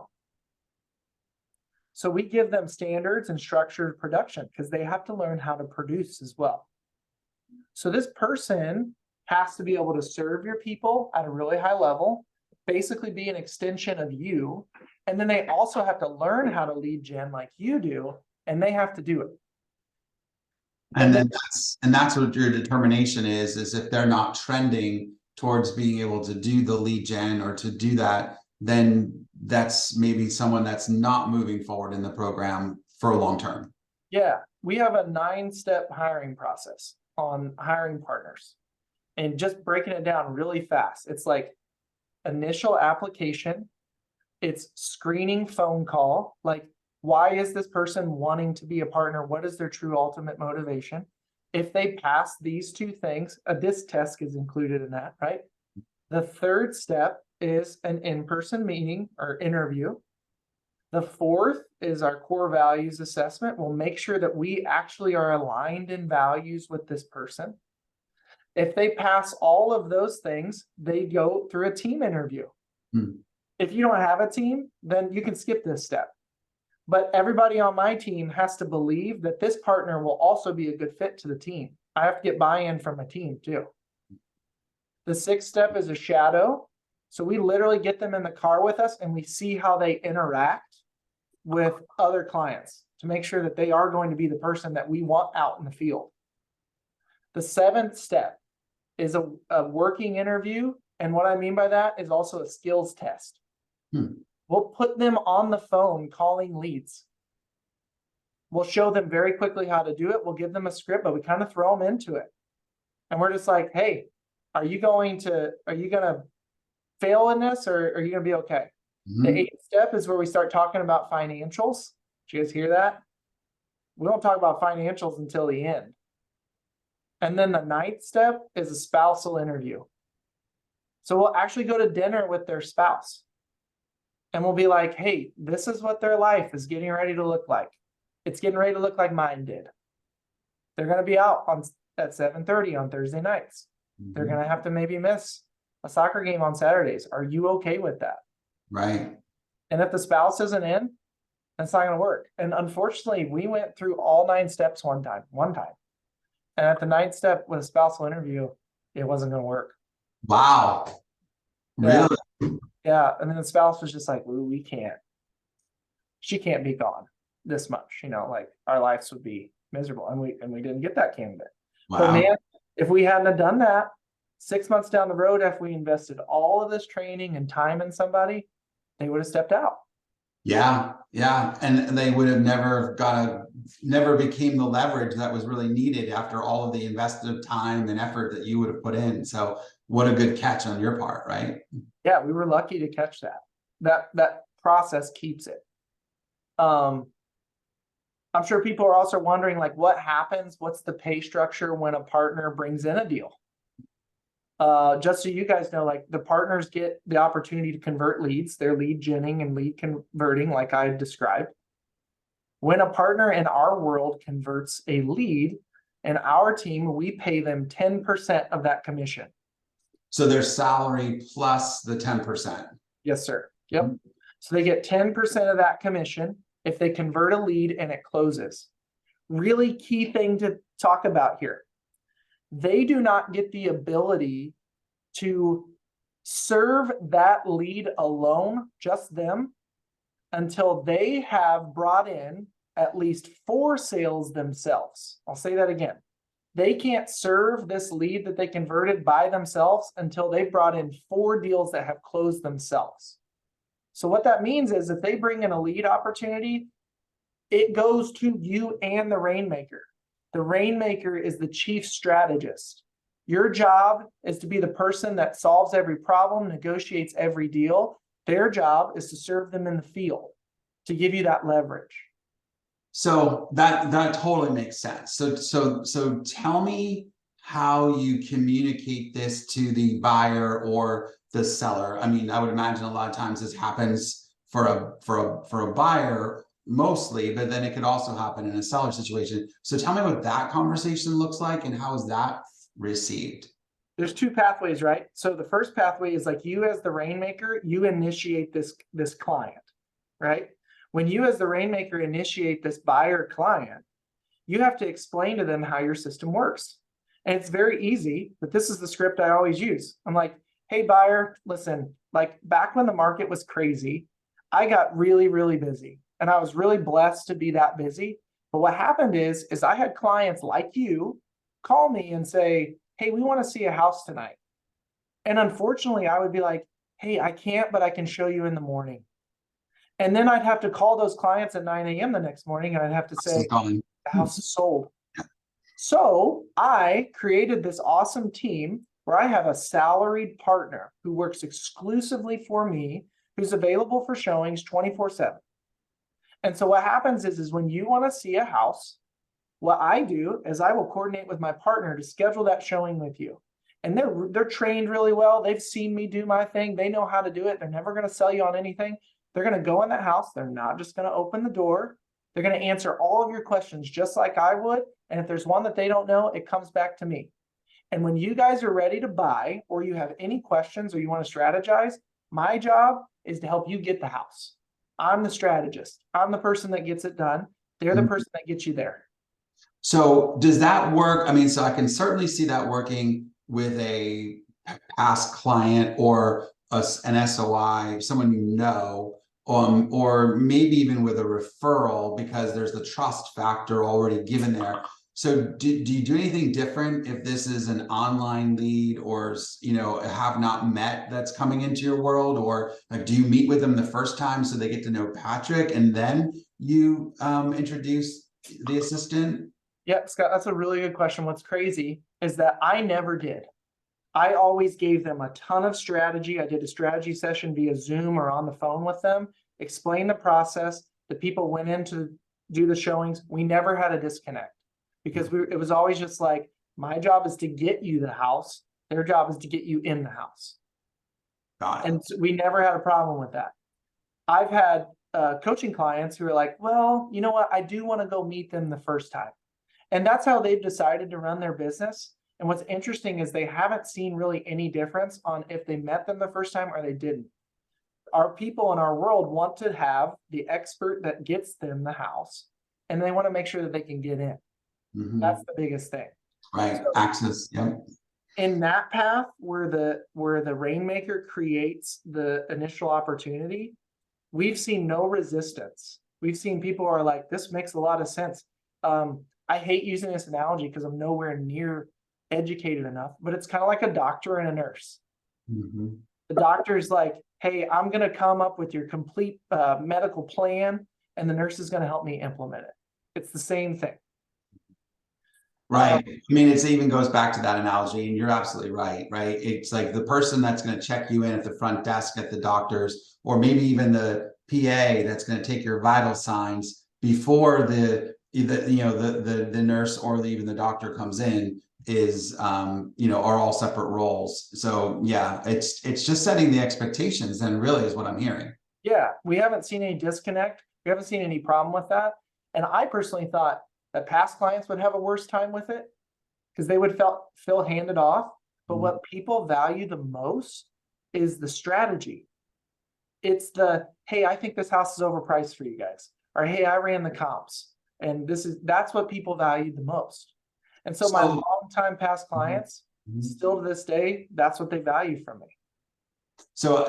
So we give them standards and structured production because they have to learn how to produce as well. So this person has to be able to serve your people at a really high level, basically be an extension of you. And then they also have to learn how to lead gen like you do, and they have to do it. And then that's what your determination is if they're not trending towards being able to do the lead gen or to do that, then that's maybe someone that's not moving forward in the program for a long term. Yeah, we have a 9-step hiring process on hiring partners. And just breaking it down really fast, it's like initial application, it's screening phone call, like, why is this person wanting to be a partner? What is their true ultimate motivation? If they pass these 2 things, a disc test is included in that, right? The 3rd step is an in-person meeting or interview. The 4th is our core values assessment. We'll make sure that we actually are aligned in values with this person. If they pass all of those things, they go through a team interview. If you don't have a team, then you can skip this step. But everybody on my team has to believe that this partner will also be a good fit to the team. I have to get buy-in from my team too. The 6th step is a shadow. So we literally get them in the car with us and we see how they interact with other clients to make sure that they are going to be the person that we want out in the field. The 7th step is a working interview. And what I mean by that is also a skills test. We'll put them on the phone calling leads. We'll show them very quickly how to do it. We'll give them a script, but we kind of throw them into it. And we're just like, hey, are you going to fail in this, or are you going to be okay? The 8th step is where we start talking about financials. Did you guys hear that? We don't talk about financials until the end. And then the 9th step is a spousal interview. So we'll actually go to dinner with their spouse. And we'll be like, hey, this is what their life is getting ready to look like. It's getting ready to look like mine did. They're going to be out at 7:30 on Thursday nights. They're going to have to maybe miss a soccer game on Saturdays. Are you okay with that? Right. And if the spouse isn't in, that's not going to work. And unfortunately, we went through all 9 steps one time. And at the 9th step with a spousal interview, it wasn't going to work. Wow. Really? Yeah. And then the spouse was just like, we can't. She can't be gone this much, like our lives would be miserable. And we didn't get that candidate. Wow. But man, if we hadn't have done that, 6 months down the road, after we invested all of this training and time in somebody, they would have stepped out. Yeah. And they would have never became the leverage that was really needed after all of the invested time and effort that you would have put in. So what a good catch on your part, right? Yeah, we were lucky to catch that. That process keeps it. I'm sure people are also wondering, like, what happens? What's the pay structure when a partner brings in a deal? Just so you guys know, like, the partners get the opportunity to convert leads. They're lead genning and lead converting, like I described. When a partner in our world converts a lead, in our team, we pay them 10% of that commission. So their salary plus the 10%. Yes, sir. Yep. So they get 10% of that commission if they convert a lead and it closes. Really key thing to talk about here. They do not get the ability to serve that lead alone, just them, until they have brought in at least 4 sales themselves. I'll say that again. They can't serve this lead that they converted by themselves until they've brought in 4 deals that have closed themselves. So what that means is if they bring in a lead opportunity, it goes to you and the rainmaker. The rainmaker is the chief strategist. Your job is to be the person that solves every problem, negotiates every deal. Their job is to serve them in the field, to give you that leverage. So that totally makes sense. So tell me how you communicate this to the buyer or the seller. I mean, I would imagine a lot of times this happens for a buyer mostly, but then it could also happen in a seller situation. So tell me what that conversation looks like and how is that received? There's 2 pathways, right? So the first pathway is like you as the rainmaker, you initiate this client, right? When you as the rainmaker initiate this buyer client, you have to explain to them how your system works. And it's very easy, but this is the script I always use. I'm like, hey buyer, listen, like back when the market was crazy, I got really, really busy and I was really blessed to be that busy. But what happened is I had clients like you call me and say, hey, we want to see a house tonight. And unfortunately, I would be like, hey, I can't, but I can show you in the morning. And then I'd have to call those clients at 9 a.m. the next morning and I'd have to say, the house is sold. So I created this awesome team where I have a salaried partner who works exclusively for me, who's available for showings 24/7. And so what happens is when you want to see a house, what I do is I will coordinate with my partner to schedule that showing with you. And they're trained really well. They've seen me do my thing. They know how to do it. They're never going to sell you on anything. They're going to go in that house. They're not just going to open the door. They're going to answer all of your questions just like I would. And if there's one that they don't know, it comes back to me. And when you guys are ready to buy or you have any questions or you want to strategize, my job is to help you get the house. I'm the strategist. I'm the person that gets it done. They're the person that gets you there. So does that work? I mean, so I can certainly see that working with a past client or an SOI, someone you know, or maybe even with a referral because there's the trust factor already given there. So do you do anything different if this is an online lead or, have not met that's coming into your world? Or like, do you meet with them the first time so they get to know Patrick and then you introduce the assistant? Yeah, Scott, that's a really good question. What's crazy is that I never did. I always gave them a ton of strategy. I did a strategy session via Zoom or on the phone with them, explained the process. The people went in to do the showings. We never had a disconnect because it was always just like, my job is to get you the house. Their job is to get you in the house. Got it. And so we never had a problem with that. I've had coaching clients who are like, well, you know what? I do want to go meet them the first time. And that's how they've decided to run their business. And what's interesting is they haven't seen really any difference on if they met them the first time or they didn't. Our people in our world want to have the expert that gets them the house, and they want to make sure that they can get in. That's the biggest thing. Right. So, Access. Yep. in that path where the rainmaker creates the initial opportunity, we've seen no resistance. We've seen people are like, this makes a lot of sense. I hate using this analogy because I'm nowhere near educated enough, but it's kind of like a doctor and a nurse. The doctor's like, hey, I'm going to come up with your complete medical plan, and the nurse is going to help me implement it. It's the same thing. Right. I mean, it even goes back to that analogy, and you're absolutely right, right? It's like the person that's going to check you in at the front desk at the doctor's, or maybe even the PA that's going to take your vital signs before the nurse or even the doctor comes in is are all separate roles. So yeah, it's just setting the expectations, and really is what I'm hearing. Yeah, we haven't seen any disconnect. We haven't seen any problem with that. And I personally thought that past clients would have a worse time with it because they would feel handed off. But what people value the most is the strategy. It's the, hey, I think this house is overpriced for you guys. Or, hey, I ran the comps. And that's what people value the most. And so my longtime past clients, still to this day, that's what they value from me. So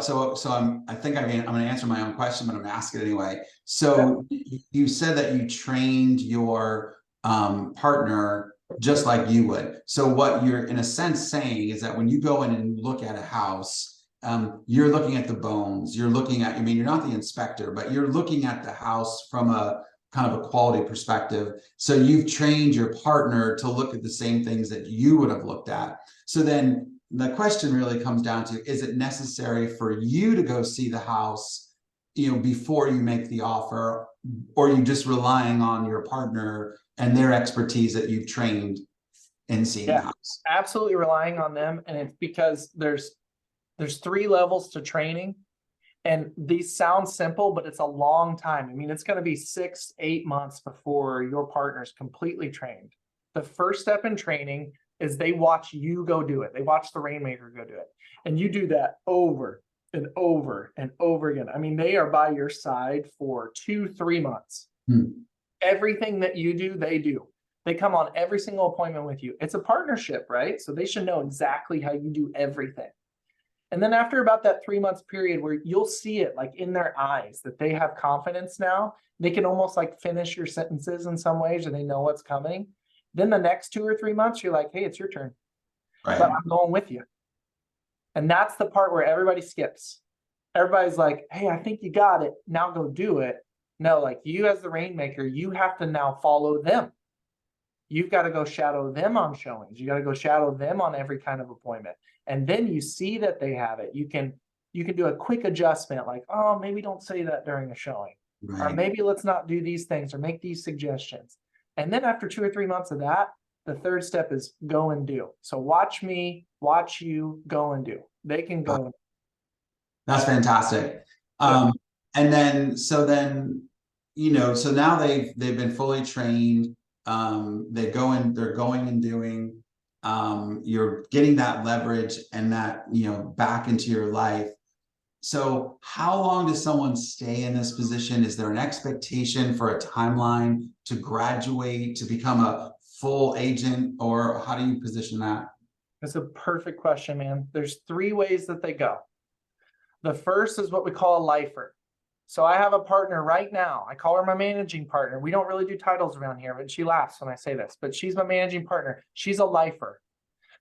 I think I'm going to answer my own question, but I'm going to ask it anyway. So you said that you trained your partner just like you would. So what you're in a sense saying is that when you go in and look at a house, you're looking at the bones. You're looking at, I mean, you're not the inspector, but you're looking at the house from a kind of a quality perspective. So you've trained your partner to look at the same things that you would have looked at. So then the question really comes down to, is it necessary for you to go see the house, before you make the offer, or are you just relying on your partner and their expertise that you've trained in seeing the house? Absolutely relying on them. And it's because there's 3 levels to training. And these sound simple, but it's a long time. I mean, it's going to be 6, 8 months before your partner's completely trained. The first step in training is they watch you go do it. They watch the rainmaker go do it. And you do that over and over and over again. I mean, they are by your side for 2-3 months. Everything that you do, they do. They come on every single appointment with you. It's a partnership, right? So they should know exactly how you do everything. And then after about that 3 months period where you'll see it like in their eyes that they have confidence now, they can almost like finish your sentences in some ways, or they know what's coming. Then the next 2 or 3 months, you're like, hey, it's your turn. Right. But I'm going with you. And that's the part where everybody skips. Everybody's like, hey, I think you got it. Now go do it. No, like you as the rainmaker, you have to now follow them. You've got to go shadow them on showings. You got to go shadow them on every kind of appointment. And then you see that they have it. You can do a quick adjustment, like, oh, maybe don't say that during a showing. Right. Or maybe let's not do these things or make these suggestions. And then after 2 or 3 months of that, the third step is go and do. So watch me, watch you, go and do. They can go. And That's fantastic. And then, so now they've been fully trained. They're going and doing, you're getting that leverage and that, back into your life. So how long does someone stay in this position? Is there an expectation for a timeline to graduate, to become a full agent, or how do you position that? That's a perfect question, man. There's 3 ways that they go. The first is what we call a lifer. So I have a partner right now. I call her my managing partner. We don't really do titles around here, but she laughs when I say this, but she's my managing partner. She's a lifer.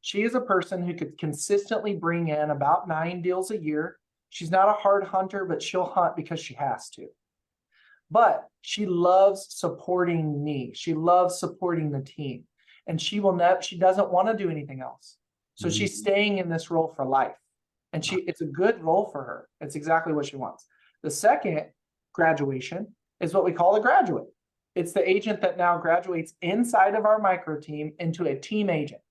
She is a person who could consistently bring in about 9 deals a year. She's not a hard hunter, but she'll hunt because she has to. But she loves supporting me. She loves supporting the team. And she doesn't want to do anything else. So she's staying in this role for life. And it's a good role for her. It's exactly what she wants. The second graduation is what we call a graduate. It's the agent that now graduates inside of our micro team into a team agent.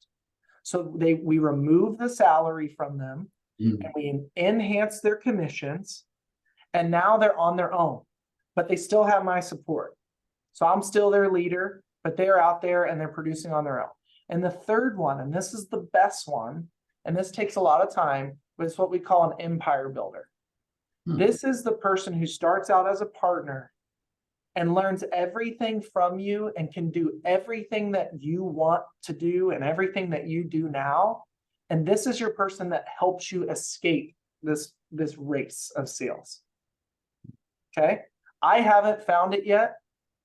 So we remove the salary from them, and we enhance their commissions, And now they're on their own, but they still have my support. So I'm still their leader, but they're out there and they're producing on their own. And the third one, and this is the best one, and this takes a lot of time, but it's what we call an empire builder. This is the person who starts out as a partner and learns everything from you and can do everything that you want to do and everything that you do now. And this is your person that helps you escape this race of sales. Okay. I haven't found it yet.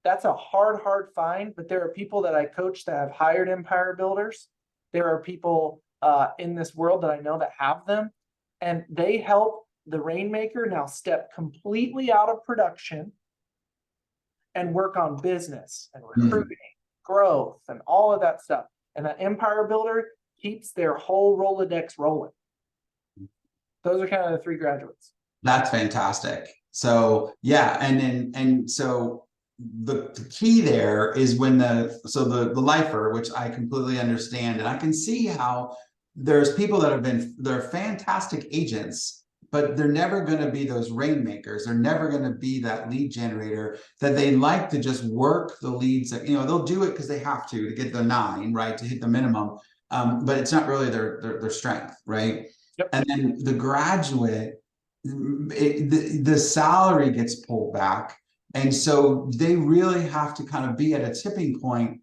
That's a hard find, but there are people that I coach that have hired empire builders. There are people in this world that I know that have them, and they help the rainmaker now step completely out of production and work on business and recruiting, growth, and all of that stuff. And that empire builder keeps their whole Rolodex rolling. Those are kind of the three graduates. That's fantastic. So yeah, and so the key there is when the lifer, which I completely understand, and I can see how there's people they're fantastic agents, but they're never going to be those rainmakers. They're never going to be that lead generator that they like to just work the leads. They'll do it because they have to get the 9, right, to hit the minimum. But it's not really their strength, right? Yep. And then the graduate, the salary gets pulled back. And so they really have to kind of be at a tipping point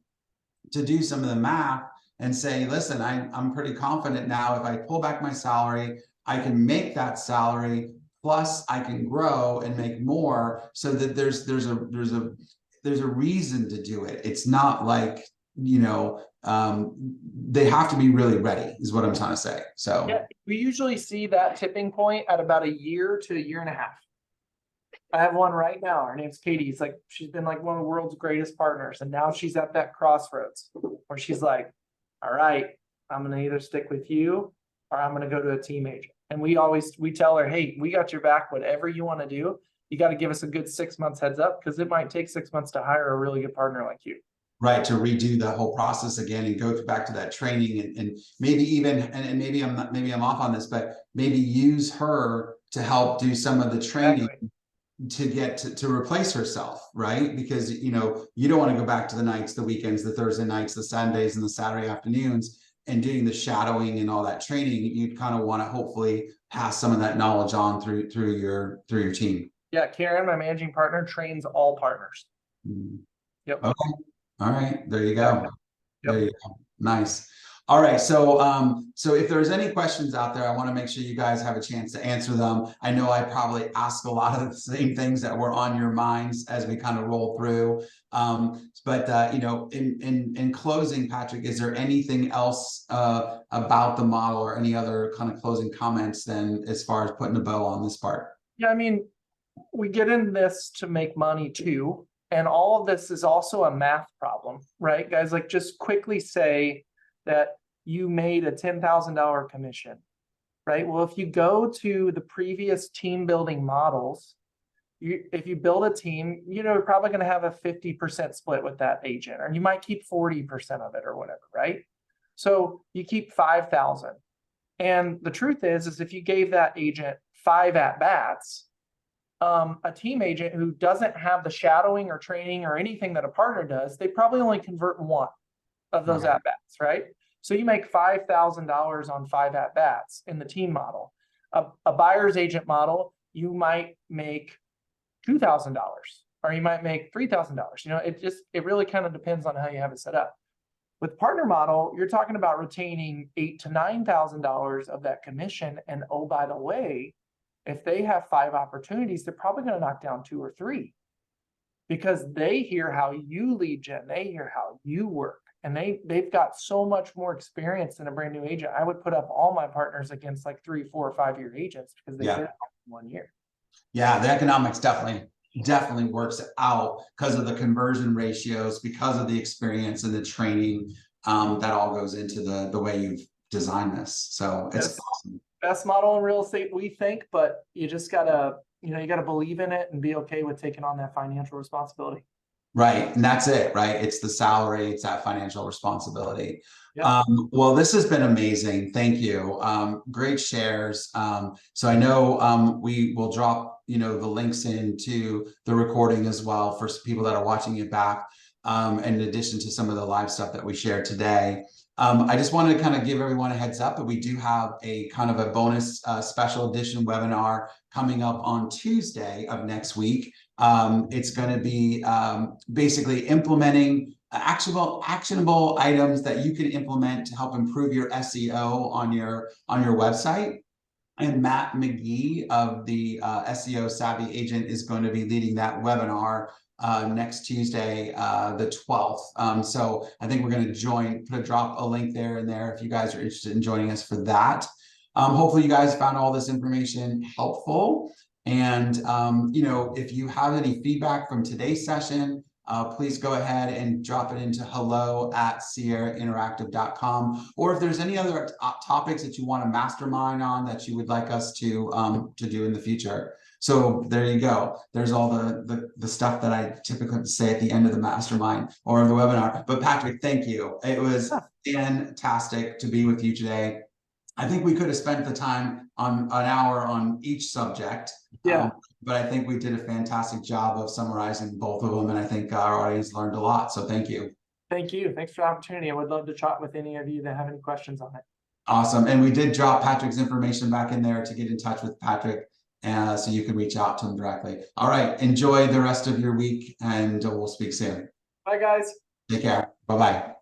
to do some of the math and say, listen, I'm pretty confident now if I pull back my salary, I can make that salary, plus I can grow and make more, so that there's a reason to do it. It's not like, they have to be really ready, is what I'm trying to say. So yeah, we usually see that tipping point at about a year to a year and a half. I have one right now. Her name's Katie. She's been like one of the world's greatest partners. And now she's at that crossroads where she's like, all right, I'm going to either stick with you or I'm going to go to a team agent. And we tell her, hey, we got your back, whatever you want to do. You got to give us a good 6 months heads up, because it might take 6 months to hire a really good partner like you. Right, to redo the whole process again and go back to that training and maybe even, and maybe I'm off on this, but maybe use her to help do some of the training. Exactly. To get to replace herself, right? Because you don't want to go back to the nights, the weekends, the Thursday nights, the Sundays, and the Saturday afternoons and doing the shadowing and all that training. You'd kind of want to hopefully pass some of that knowledge on through your team. Yeah, Karen, my managing partner, trains all partners. Yep. Okay. All right. There you go. Yep. There you go. Nice. All right, so if there's any questions out there, I want to make sure you guys have a chance to answer them. I know I probably ask a lot of the same things that were on your minds as we kind of roll through. But in closing, Patrick, is there anything else about the model or any other kind of closing comments then, as far as putting a bow on this part? Yeah, I mean, we get in this to make money too, and all of this is also a math problem, right, guys? Like, just quickly say that you made a $10,000 commission, right? Well, if you go to the previous team building models, if you build a team, you're probably going to have a 50% split with that agent, or you might keep 40% of it or whatever, right? So you keep 5,000. And the truth is if you gave that agent 5 at-bats, a team agent who doesn't have the shadowing or training or anything that a partner does, they probably only convert 1 of those at-bats, right? So you make $5,000 on 5 at-bats in the team model. A buyer's agent model, you might make $2,000 or you might make $3,000. It really kind of depends on how you have it set up. With partner model, you're talking about retaining $8,000 to $9,000 of that commission. And oh, by the way, if they have 5 opportunities, they're probably going to knock down 2 or 3, because they hear how you lead gen, they hear how you work, and they've got so much more experience than a brand new agent. I would put up all my partners against like 3, 4, or 5-year agents, because they did it in 1 year. Yeah, the economics definitely works out because of the conversion ratios, because of the experience and the training that all goes into the way you've designed this. So it's awesome. Best model in real estate, we think, but you just gotta, you gotta believe in it and be okay with taking on that financial responsibility. Right. And that's it, right? It's the salary, it's that financial responsibility. Yeah. Well, this has been amazing. Thank you. Great shares. So I know we will drop you know, the links into the recording as well for people that are watching it back, in addition to some of the live stuff that we shared today. I just wanted to kind of give everyone a heads up that we do have a kind of a bonus special edition webinar coming up on Tuesday of next week. It's going to be basically implementing actionable items that you can implement to help improve your SEO on your website. And Matt McGee of the SEO Savvy Agent is going to be leading that webinar next Tuesday, the 12th. So I think we're going to drop a link there and there if you guys are interested in joining us for that. Hopefully you guys found all this information helpful. And, you know, if you have any feedback from today's session, please go ahead and drop it into hello@sierrainteractive.com. Or if there's any other topics that you want to mastermind on that you would like us to do in the future. So there you go. There's all the stuff that I typically say at the end of the mastermind or the webinar. But Patrick, thank you. It was fantastic to be with you today. I think we could have spent the time on an hour on each subject. Yeah. But I think we did a fantastic job of summarizing both of them. And I think our audience learned a lot. So thank you. Thank you. Thanks for the opportunity. I would love to chat with any of you that have any questions on it. Awesome. And we did drop Patrick's information back in there to get in touch with Patrick. So you can reach out to him directly. All right. Enjoy the rest of your week and we'll speak soon. Bye, guys. Take care. Bye-bye.